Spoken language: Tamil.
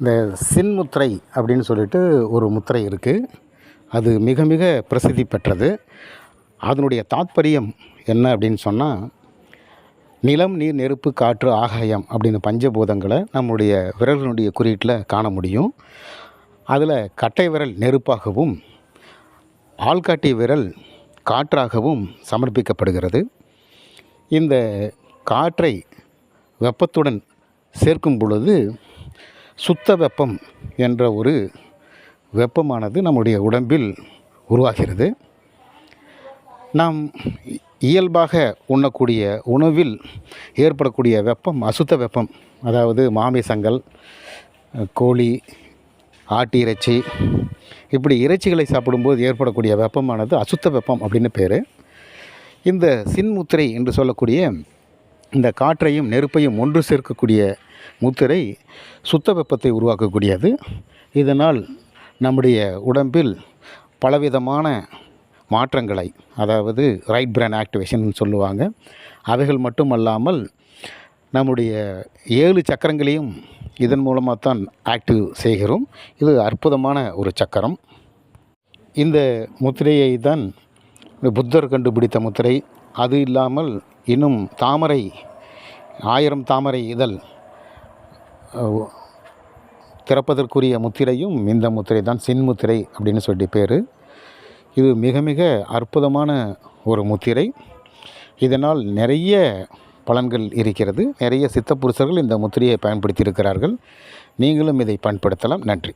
இந்த சின்முத்திரை அப்படின்னு சொல்லிட்டு ஒரு முத்திரை இருக்குது. அது மிக மிக பிரசித்தி பெற்றது. அதனுடைய தாத்பரியம் என்ன அப்படின்னு சொன்னால், நிலம், நீர், நெருப்பு, காற்று, ஆகாயம் அப்படின்னு பஞ்சபூதங்களை நம்முடைய விரல்களுடைய குறியீட்டில் காண முடியும். அதில் கட்டை விரல் நெருப்பாகவும் ஆள்காட்டி விரல் காற்றாகவும் சமர்ப்பிக்கப்படுகிறது. இந்த காற்றை வெப்பத்துடன் சேர்க்கும் பொழுது சுத்த வெப்பம் என்ற ஒரு வெப்பமானது நம்முடைய உடம்பில் உருவாகிறது. நாம் இயல்பாக உண்ணக்கூடிய உணவில் ஏற்படக்கூடிய வெப்பம் அசுத்த வெப்பம். அதாவது மாமிசங்கள், கோழி, ஆட்டு இறைச்சி, இப்படி இறைச்சிகளை சாப்பிடும்போது ஏற்படக்கூடிய வெப்பமானது அசுத்த வெப்பம் அப்படின்னு பேர். இந்த சின்முத்திரை என்று சொல்லக்கூடிய இந்த காற்றையும் நெருப்பையும் ஒன்று சேர்க்கக்கூடிய முத்திரை சுத்த வெப்பத்தை உருவாக்கக்கூடியது. இதனால் நம்முடைய உடம்பில் பலவிதமான மாற்றங்களை, அதாவது ரைட் பிரெயின் ஆக்டிவேஷன் சொல்லுவாங்க, அவைகள் மட்டுமல்லாமல் நம்முடைய 7 சக்கரங்களையும் இதன் மூலமாக தான் ஆக்டிவ் செய்கிறோம். இது அற்புதமான ஒரு சக்கரம். இந்த முத்திரையை தான் புத்தர் கண்டுபிடித்த முத்திரை. அது இல்லாமல் இன்னும் தாமரை 1000 தாமரை இதழ் திறப்பதற்குரிய முத்திரையும் இந்த முத்திரை தான், சின்முத்திரை அப்படின்னு சொல்லி பேர். இது மிக மிக அற்புதமான ஒரு முத்திரை. இதனால் நிறைய பலன்கள் இருக்கிறது. நிறைய சித்த புருஷர்கள் இந்த முத்திரையை பயன்படுத்தி இருக்கிறார்கள். நீங்களும் இதை பயன்படுத்தலாம். நன்றி.